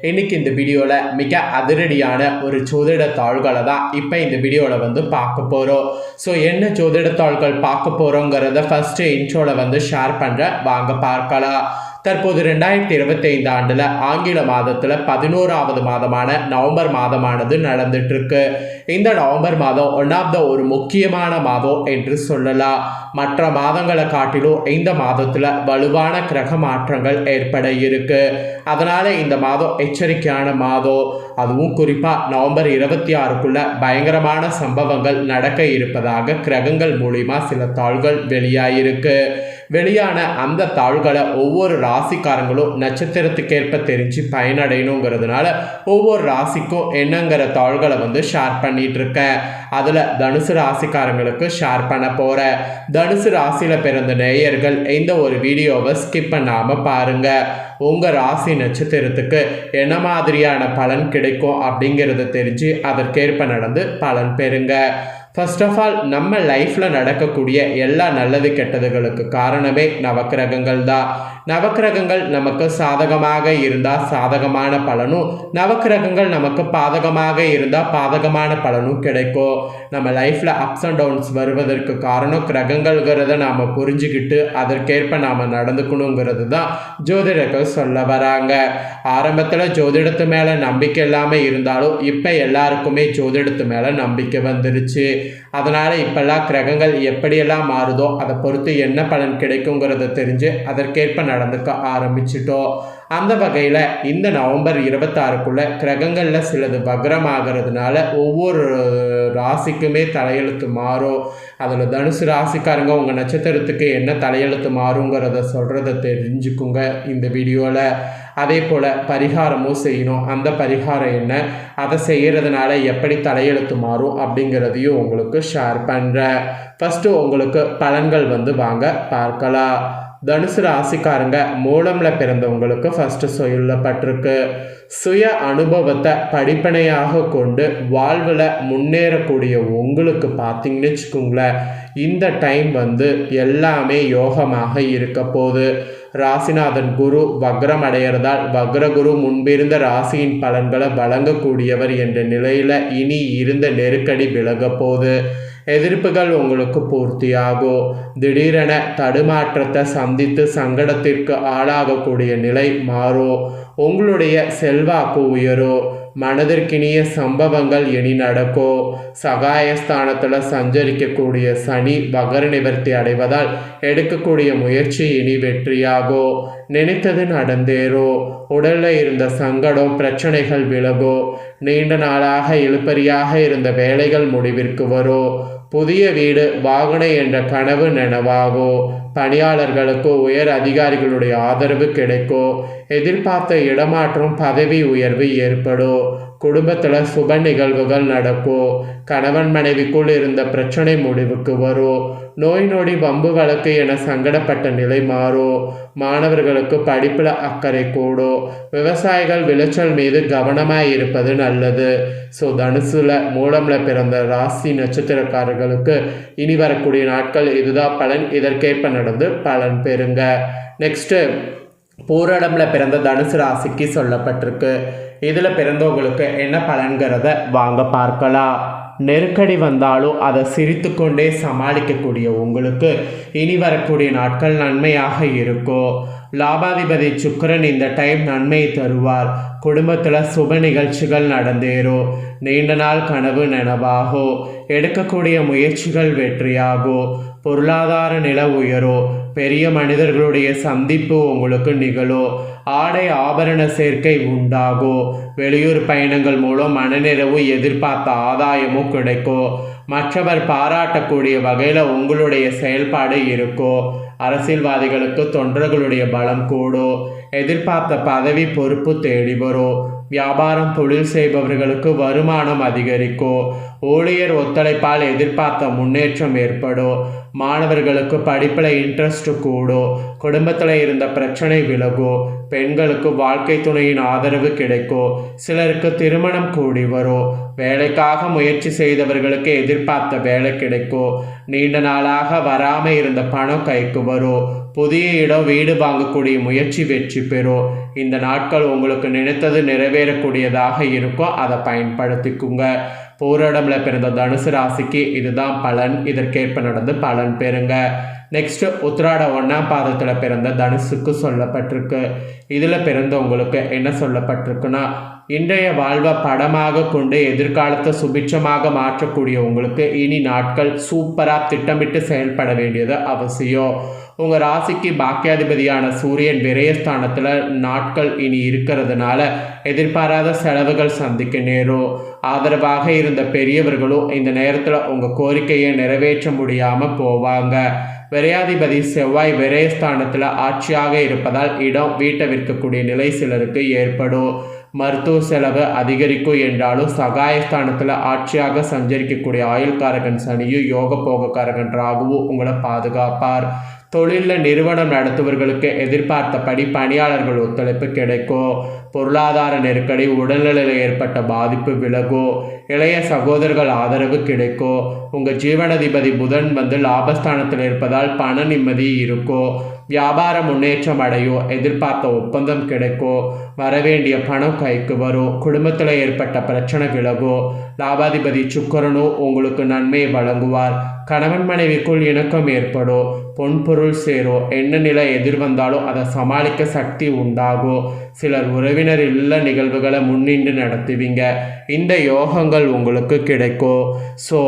இன்னைக்கு இந்த வீடியோவில் மிக அதிரடியான ஒரு ஜோதிட தாள்களை தான் இப்போ இந்த வீடியோவில் வந்து பார்க்க போகிறோம். ஸோ என்ன ஜோதிட தாள்கள் பார்க்க போகிறோங்கிறத ஃபஸ்ட்டு இன்ட்ரோவில் வந்து ஷேர் பண்ணுறேன், வாங்க பார்க்கலாம். தற்போது 2025 ஆண்டில் ஆங்கில மாதத்தில் 11வது மாதமான நவம்பர் மாதமானது நடந்துட்டு இருக்கு. இந்த நவம்பர் மாதம் ஒரு முக்கியமான மாதம் என்று சொல்லலாம். மற்ற மாதங்களை காட்டிலும் இந்த மாதத்தில் வலுவான கிரக மாற்றங்கள் ஏற்பட இருக்கு. அதனால இந்த மாதம் எச்சரிக்கையான மாதம். அதுவும் குறிப்பாக நவம்பர் 26க்குள்ள பயங்கரமான சம்பவங்கள் நடக்க இருப்பதாக கிரகங்கள் மூலிமா சில தாள்கள் வெளியாயிருக்கு. வெளியான அந்த தாள்களை ஒவ்வொரு ராசிக்காரங்களும் நட்சத்திரத்துக்கேற்ப தெரிஞ்சு பயனடையணுங்கிறதுனால ஒவ்வொரு ராசிக்கும் என்னங்கிற தாள்களை வந்து ஷேர் பண்ணிட்டு இருக்கேன். அதில் தனுசு ராசிக்காரங்களுக்கு ஷேர் பண்ண போகிறேன். தனுசு ராசியில் பிறந்த நேயர்கள் இந்த ஒரு வீடியோவை ஸ்கிப் பண்ணாமல் பாருங்கள். உங்கள் ராசி நட்சத்திரத்துக்கு என்ன மாதிரியான பலன் கிடைக்கும் அப்படிங்கிறத தெரிஞ்சு அதற்கேற்ப நடந்து பலன் பெறுங்க. ஃபர்ஸ்ட் ஆஃப் ஆல், நம்ம லைஃப்பில் நடக்கக்கூடிய எல்லா நல்லது கெட்டதுகளுக்கு காரணமே நவக்கிரகங்கள் தான். நவக்கிரகங்கள் நமக்கு சாதகமாக இருந்தால் சாதகமான பலனும், நவக்கிரகங்கள் நமக்கு பாதகமாக இருந்தால் பாதகமான பலனும் கிடைக்கும். நம்ம லைஃப்பில் அப்ஸ் அண்ட் டவுன்ஸ் வருவதற்கு காரணம் கிரகங்கள்ங்கிறத நாம் புரிஞ்சுக்கிட்டு அதற்கேற்ப நாம் நடந்துக்கணுங்கிறது தான் ஜோதிடர்கள் சொல்ல வராங்க. ஆரம்பத்தில் ஜோதிடத்து மேலே நம்பிக்கை இல்லாமல் இருந்தாலும் இப்போ எல்லாருக்குமே ஜோதிடத்து மேலே நம்பிக்கை வந்துருச்சு. அதனால் இப்போல்லாம் கிரகங்கள் எப்படியெல்லாம் மாறுதோ அதை பொறுத்து என்ன பலன் கிடைக்குங்கிறத தெரிஞ்சு அதற்கேற்ப நடந்துக்க ஆரம்பிச்சிட்டோம். அந்த வகையில் இந்த நவம்பர் 26க்குள்ள கிரகங்களில் சிலது வக்ரமாகிறதுனால ஒவ்வொரு ராசிக்குமே தலையெழுத்து மாறும். அதில் தனுசு ராசிக்காரங்க உங்கள் நட்சத்திரத்துக்கு என்ன தலையெழுத்து மாறுங்கிறத சொல்கிறத தெரிஞ்சுக்குங்க இந்த வீடியோவில். அதே போல் பரிகாரமும் செய்யணும். அந்த பரிகாரம் என்ன, அதை செய்கிறதுனால எப்படி தலையெழுத்து மாறும் அப்படிங்கிறதையும் உங்களுக்கு ஷேர் பண்ணுறேன். ஃபஸ்ட்டு உங்களுக்கு பலன்கள் வந்து வாங்க பார்க்கலாம். தனுசு ராசிக்காரங்க மூலமில் பிறந்தவங்களுக்கு ஃபஸ்ட்டு சொல்லப்பட்டிருக்கு. சுய அனுபவத்தை படிப்பனையாக கொண்டு வாழ்வில் முன்னேறக்கூடிய உங்களுக்கு பார்த்தீங்கன்னு வச்சுக்கோங்களேன், இந்த டைம் வந்து எல்லாமே யோகமாக இருக்க போகுது. ராசிநாதன் குரு வக்ரம் அடைகிறதால் வக்ரகுரு முன்பிருந்த ராசியின் பலன்களை வழங்கக்கூடியவர் என்ற நிலையில் இனி இருந்த நெருக்கடி விலக போகுது. எதிர்ப்புகள் உங்களுக்கு பூர்த்தியாகும். திடீரென தடுமாற்றத்தை சந்தித்து சங்கடத்திற்கு ஆளாகக்கூடிய நிலை மாறும். உங்களுடைய செல்வாக்கு உயரும். மனதிற்கினிய சம்பவங்கள் இனி நடக்கும். சகாயஸ்தானத்தில் சஞ்சரிக்கக்கூடிய சனி வகர நிவர்த்தி அடைவதால் எடுக்கக்கூடிய முயற்சி இனி வெற்றியாகும். நினைத்தது நடந்தேறும். உடலில் இருந்த சங்கடம் பிரச்சனைகள் விலகும். நீண்ட நாளாக இழுபறியாக இருந்த வேலைகள் முடிவிற்கு வரும். புதிய வீடு வாகனம் என்ற கனவு நனவாகும். பணியாளர்களுக்கு உயர் அதிகாரிகளுடைய ஆதரவு கிடைக்கும். எதிர்பார்த்த இடமாற்றம் பதவி உயர்வு ஏற்படும். குடும்பத்தில் சுப நிகழ்வுகள் நடக்கும். கணவன் மனைவிக்குள் இருந்த பிரச்சனை முடிவுக்கு வரும். நோய் நொடி வம்பு வழக்கு என சங்கடப்பட்ட நிலை மாறும். மாணவர்களுக்கு படிப்பில் அக்கறை கூடும். விவசாயிகள் விளைச்சல் மீது கவனமாக இருப்பது நல்லது. ஸோ தனுசுல மூலமில் பிறந்த ராசி நட்சத்திரக்காரர்களுக்கு இனி வரக்கூடிய நாட்கள் இதுதான் பலன். இதற்கேற்ப நடந்து பலன் பெறுங்க. நெக்ஸ்ட்டு பூரணமில் பிறந்த தனுசு ராசிக்கு சொல்லப்பட்டிருக்கு. இதில் பிறந்தவங்களுக்கு என்ன பலன்கிறத வாங்க பார்க்கலாம். நெருக்கடி வந்தாலும் அதை சிரித்து கொண்டே சமாளிக்கக்கூடிய உங்களுக்கு இனி வரக்கூடிய நாட்கள் நன்மையாக இருக்கும். லாபாதிபதி சுக்கிரன் இந்த டைம் நன்மையை தருவார். குடும்பத்தில் சுப நிகழ்ச்சிகள் நடந்தேறும். நீண்ட நாள் கனவு நனவாகும். எடுக்கக்கூடிய முயற்சிகள் வெற்றியாகும். பொருளாதார நில உயரும். பெரிய மனிதர்களுடைய சந்திப்பு உங்களுக்கு நிகழும். ஆடை ஆபரண சேர்க்கை உண்டாகும். வெளியூர் பயணங்கள் மூலம் மனநிறைவு எதிர்பார்த்த ஆதாயமும் கிடைக்கும். மற்றவர் பாராட்டக்கூடிய வகையில் உங்களுடைய செயல்பாடு இருக்கும். அரசியல்வாதிகளுக்கு தொண்டர்களுடைய பலம் கூடும். எதிர்பார்த்த பதவி பொறுப்பு தேடி வரும். வியாபாரம் தொழில் செய்பவர்களுக்கு வருமானம் அதிகரிக்கும். ஊழியர் ஒத்துழைப்பால் எதிர்பார்த்த முன்னேற்றம் ஏற்படும். மாணவர்களுக்கு படிப்பில் இன்ட்ரெஸ்ட் கூடும். குடும்பத்தில் இருந்த பிரச்சனை விலகும். பெண்களுக்கு வாழ்க்கை துணையின் ஆதரவு கிடைக்கும். சிலருக்கு திருமணம் கூடி வரும். வேலைக்காக முயற்சி செய்தவர்களுக்கு எதிர்பார்த்த வேலை கிடைக்கும். நீண்ட நாளாக வராமல் இருந்த பணம் கைக்கு வரும். புதிய இடம் வீடு வாங்கக்கூடிய முயற்சி வெற்றி பெறும். இந்த நாட்கள் உங்களுக்கு நினைத்தது நிறைவேறக்கூடியதாக இருக்கும். அதை பயன்படுத்திக்குங்க. பூரடம்ல பிறந்த தனுசு ராசிக்கு இதுதான் பலன். இதற்கேற்ப நடந்து பலன் பெறுங்க. நெக்ஸ்ட் உத்திராட 1ஆம் பாதத்தில் பிறந்த தனுசுக்கு சொல்லப்பட்டிருக்கு. இதில் பிறந்த உங்களுக்கு என்ன சொல்லப்பட்டிருக்குன்னா, இன்றைய வாழ்வை படமாக கொண்டு எதிர்காலத்தை சுபிட்சமாக மாற்றக்கூடிய உங்களுக்கு இனி நாட்கள் சூப்பராக திட்டமிட்டு செயல்பட வேண்டியது அவசியம். உங்கள் ராசிக்கு பாக்கியாதிபதியான சூரியன் விரயஸ்தானத்தில் நாட்கள் இனி இருக்கிறதுனால எதிர்பாராத செலவுகள் சந்திக்க நேரும். ஆதரவாக இருந்த பெரியவர்களும் இந்த நேரத்தில் உங்கள் கோரிக்கையை நிறைவேற்ற முடியாமல் போவாங்க. விரையாதிபதி செவ்வாய் விரயஸ்தானத்தில் ஆட்சியாக இருப்பதால் இடம் வீட்டை விற்கக்கூடிய நிலை சிலருக்கு ஏற்படும். மருத்துவ செலவு அதிகரிக்கும் என்றாலும் சகாயஸ்தானத்தில் ஆட்சியாக சஞ்சரிக்கக்கூடிய ஆயுள்காரகன் சனியும் யோக போகக்காரகன் ராகுவும் உங்களை பாதுகாப்பார். தொழிலில் நிறுவனம் நடத்துவர்களுக்கு எதிர்பார்த்தபடி பணியாளர்கள் ஒத்துழைப்பு கிடைக்கும். பொருளாதார நெருக்கடி, உடல்நிலையில் ஏற்பட்ட பாதிப்பு விலகும். இளைய சகோதரர்கள் ஆதரவு கிடைக்கும். உங்கள் ஜீவனாதிபதி புதன் லாபஸ்தானத்தில் இருப்பதால் பண நிம்மதி இருக்கும். வியாபார முன்னேற்றம் அடையும். எதிர்பார்த்த ஒப்பந்தம் கிடைக்கும். வரவேண்டிய பணம் கைக்கு வரும். குடும்பத்தில் ஏற்பட்ட பிரச்சனை விலகும். லாபாதிபதி சுக்கிரனும் உங்களுக்கு நன்மையை வழங்குவார். கணவன் மனைவிக்குள் இணக்கம் ஏற்படும். பொன்பொருள் சேரும். என்ன நிலை எதிர்வந்தாலும் அதை சமாளிக்க சக்தி உண்டாகும். சிலர் உறவினர் இல்ல நிகழ்வுகளை முன்னின்று நடத்துவீங்க. இந்த யோகங்கள் உங்களுக்கு கிடைக்கும். ஸோ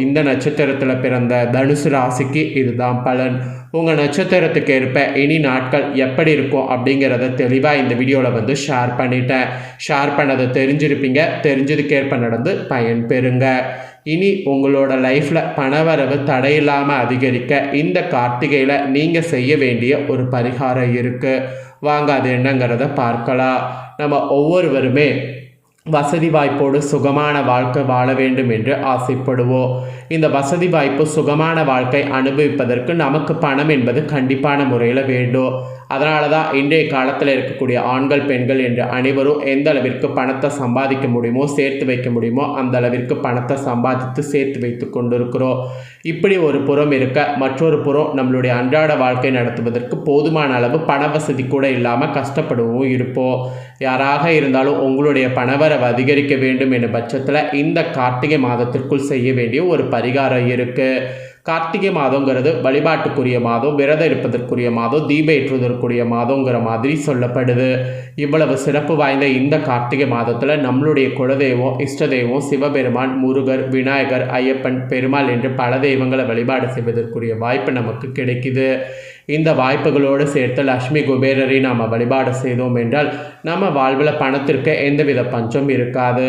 இந்த நட்சத்திரத்தில் பிறந்த தனுசு ராசிக்கு இதுதான் பலன். உங்கள் நட்சத்திரத்துக்கு ஏற்ப இனி நாட்கள் எப்படி இருக்கும் அப்படிங்கிறத தெளிவாக இந்த வீடியோவில் ஷேர் பண்ணிட்டேன். ஷேர் பண்ணதை தெரிஞ்சிருப்பீங்க. தெரிஞ்சதுக்கேற்ப நடந்து பயன் பெறுங்க. இனி உங்களோட லைஃப்பில் பணவரவு தடையில்லாமல் அதிகரிக்க இந்த கார்த்திகையில் நீங்கள் செய்ய வேண்டிய ஒரு பரிகாரம் இருக்குது. வாங்க அது என்னங்கிறத பார்க்கலாம். நம்ம ஒவ்வொருவருமே வசதி வாய்ப்போடு சுகமான வாழ்க்கை வாழ வேண்டும் என்று ஆசைப்படுவோம். இந்த வசதி வாய்ப்பு சுகமான வாழ்க்கை அனுபவிப்பதற்கு நமக்கு பணம் என்பது கண்டிப்பான முறையில் வேண்டும். அதனால தான் இன்றைய காலத்தில் இருக்கக்கூடிய ஆண்கள் பெண்கள் என்று அனைவரும் எந்த அளவிற்கு பணத்தை சம்பாதிக்க முடியுமோ சேர்த்து வைக்க முடியுமோ அந்த அளவிற்கு பணத்தை சம்பாதித்து சேர்த்து வைத்து கொண்டிருக்கிறோம். இப்படி ஒரு புறம் இருக்க மற்றொரு புறம் நம்மளுடைய அன்றாட வாழ்க்கை நடத்துவதற்கு போதுமான அளவு பண வசதி கூட இல்லாமல் கஷ்டப்படவும் இருப்போம். யாராக இருந்தாலும் உங்களுடைய பணவரவு அதிகரிக்க வேண்டும் என்ற பட்சத்தில் இந்த கார்த்திகை மாதத்திற்குள் செய்ய வேண்டிய ஒரு பரிகாரம் இருக்குது. கார்த்திகை மாதங்கிறது வழிபாட்டுக்குரிய மாதம், விரதம் இருப்பதற்குரிய மாதம், தீப ஏற்றுவதற்குரிய மாதங்கிற மாதிரி சொல்லப்படுது. இவ்வளவு சிறப்பு வாய்ந்த இந்த கார்த்திகை மாதத்தில் நம்மளுடைய குலதெய்வம், இஷ்ட தெய்வம், சிவபெருமான், முருகர், விநாயகர், ஐயப்பன், பெருமாள் என்று பல தெய்வங்களை வழிபாடு செய்வதற்குரிய வாய்ப்பு நமக்கு கிடைக்குது. இந்த வாய்ப்புகளோடு சேர்த்து லக்ஷ்மி குபேரரை நாம் வழிபாடு செய்தோம் என்றால் நம்ம வாழ்வில் பணத்திற்கு எந்தவித பஞ்சம் இருக்காது.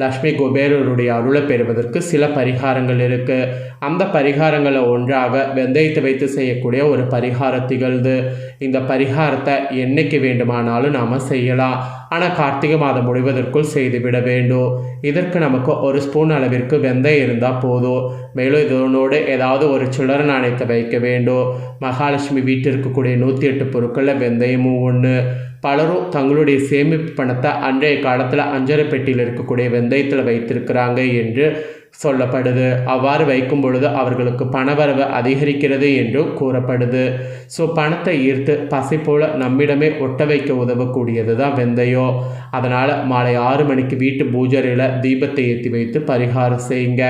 லக்ஷ்மி குபேரருடைய அருளை பெறுவதற்கு சில பரிகாரங்கள் இருக்குது. அந்த பரிகாரங்களை ஒன்றாக வெந்தயத்தை வைத்து செய்யக்கூடிய ஒரு பரிகாரம் திகழ்து. இந்த பரிகாரத்தை என்னைக்கு வேண்டுமானாலும் நாம் செய்யலாம். ஆனால் கார்த்திகை மாதம் முடிவதற்குள் செய்துவிட வேண்டும். இதற்கு நமக்கு ஒரு ஸ்பூன் அளவிற்கு வெந்தயம் இருந்தால் போதும். மேலும் இதனோடு ஏதாவது ஒரு சில்லறை நாணயத்தை வைக்க வேண்டும். மகாலட்சுமி வீட்டில் இருக்கக்கூடிய 108 பொருட்களில் வெந்தயமும் ஒன்று. பலரும் தங்களுடைய சேமிப்பு பணத்தை அன்றைய காலத்தில் அஞ்சரை பெட்டியில் இருக்கக்கூடிய வெந்தயத்தில் வைத்திருக்கிறாங்க என்று சொல்லப்படுது. அவ்வாறு வைக்கும் பொழுது அவர்களுக்கு பணவரவு அதிகரிக்கிறது என்றும் கூறப்படுது. ஸோ பணத்தை ஈர்த்து பசை போல் நம்மிடமே ஒட்ட வைக்க உதவக்கூடியது தான் வெந்தயம். அதனால் மாலை 6 மணிக்கு வீட்டு பூஜையில் தீபத்தை ஏற்றி வைத்து பரிகாரம் செய்யுங்க.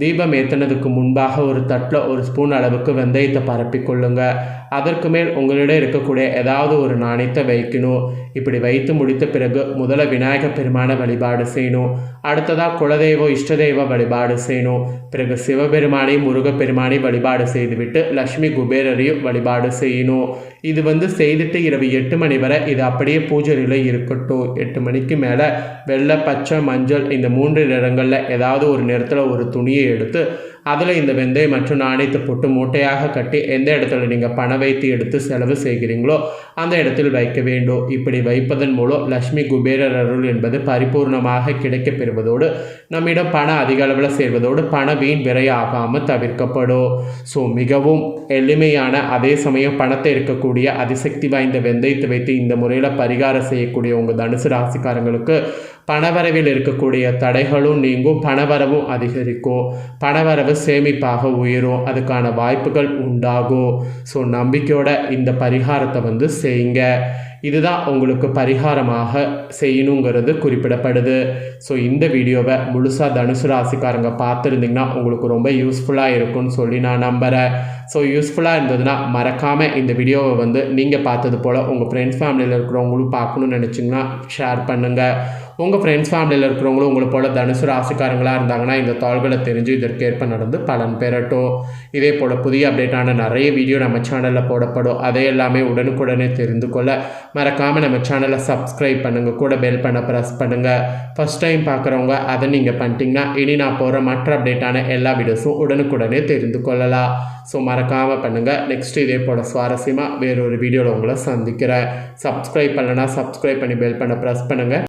தீபம் ஏற்றினதுக்கு முன்பாக ஒரு தட்டில் ஒரு ஸ்பூன் அளவுக்கு வெந்தயத்தை பரப்பிக்கொள்ளுங்க. அதற்கு மேல் உங்களிடம் இருக்கக்கூடிய ஏதாவது ஒரு நாணயத்தை வைக்கணும். இப்படி வைத்து முடித்த பிறகு முதல்ல விநாயகர் பெருமானை வழிபாடு செய்யணும். அடுத்ததாக குலதெய்வம், இஷ்ட தெய்வ வழிபாடு செய்யணும். பிறகு சிவபெருமானையும் முருகப்பெருமானையும் வழிபாடு செய்துவிட்டு லக்ஷ்மி குபேரரையும் வழிபாடு செய்யணும். இது செய்துட்டு இரவு 8 மணி வரை இது அப்படியே பூஜையில் இருக்கட்டும். 8 மணிக்கு மேலே வெள்ளை, பச்சை, மஞ்சள் இந்த 3 நிறங்களில் ஏதாவது ஒரு நிறத்தில் ஒரு துணியை எடுத்து அதில் இந்த வெந்தயம் மற்றும் நாணயத்தை போட்டு மூட்டையாக கட்டி எந்த இடத்துல நீங்கள் பணம் வைத்து எடுத்து செலவு செய்கிறீங்களோ அந்த இடத்தில் வைக்க வேண்டும். இப்படி வைப்பதன் மூலம் லட்சுமி குபேரர் அருள் என்பது பரிபூர்ணமாக கிடைக்கப் பெறுவதோடு நம்மிடம் பணம் அதிக அளவில் சேர்வதோடு பண வீண் விரையாகாமல் தவிர்க்கப்படும். ஸோ மிகவும் எளிமையான அதே சமயம் பணத்தை இருக்கக்கூடிய அதிசக்தி வாய்ந்த வெந்தயத்தை வைத்து இந்த முறையில் பரிகாரம் செய்யக்கூடிய உங்கள் தனுசு ராசிக்காரங்களுக்கு பணவரவில் இருக்கக்கூடிய தடைகளும் நீங்கும், பணவரவும் அதிகரிக்கும், பணவரவு சேமிப்பாக உயரும், அதுக்கான வாய்ப்புகள் உண்டாகும். ஸோ நம்பிக்கையோட இந்த பரிகாரத்தை வந்து செய்யுங்க. இதுதான் உங்களுக்கு பரிகாரமாக செய்யணுங்கிறது குறிப்பிடப்படுது. ஸோ இந்த வீடியோவை முழுசாக தனுசு ராசிக்காரங்க பார்த்துருந்தீங்கன்னா உங்களுக்கு ரொம்ப யூஸ்ஃபுல்லாக இருக்கும்னு சொல்லி நான் நம்புகிறேன். ஸோ யூஸ்ஃபுல்லாக இருந்ததுன்னா மறக்காமல் இந்த வீடியோவை வந்து நீங்கள் பார்த்தது போல் உங்கள் ஃப்ரெண்ட்ஸ் ஃபேமிலியில் இருக்கிறவங்களும் பார்க்கணுன்னு நினச்சிங்கன்னா ஷேர் பண்ணுங்கள். உங்கள் ஃப்ரெண்ட்ஸ் ஃபேமிலியில் இருக்கிறவங்களும் உங்களை போல் தனுசு ராசிக்காரங்களாக இருந்தாங்கன்னா இந்த தாள்களை தெரிஞ்சு இதற்கேற்ப நடந்து பலன் பெறட்டும். இதே போல் புதிய அப்டேட்டான நிறைய வீடியோ நம்ம சேனலில் போடப்படும். அதை எல்லாமே உடனுக்குடனே தெரிந்து கொள்ள மறக்காமல் நம்ம சேனலை சப்ஸ்கிரைப் பண்ணுங்கள், கூட பெல் பண்ண ப்ரெஸ் பண்ணுங்கள். ஃபஸ்ட் டைம் பார்க்குறவங்க அதை நீங்கள் பண்ணிட்டீங்கன்னா இனி நான் போகிற மற்ற அப்டேட்டான எல்லா வீடியோஸும் உடனுக்குடனே தெரிந்து கொள்ளலாம். ஸோ மறக்காமல் பண்ணுங்கள். நெக்ஸ்ட் இதே போல் சுவாரஸ்யமாக வேறொரு வீடியோவில் உங்களை சந்திக்கிறேன். சப்ஸ்கிரைப் பண்ணலைன்னா சப்ஸ்கிரைப் பண்ணி பெல் பண்ண ப்ரெஸ் பண்ணுங்கள்.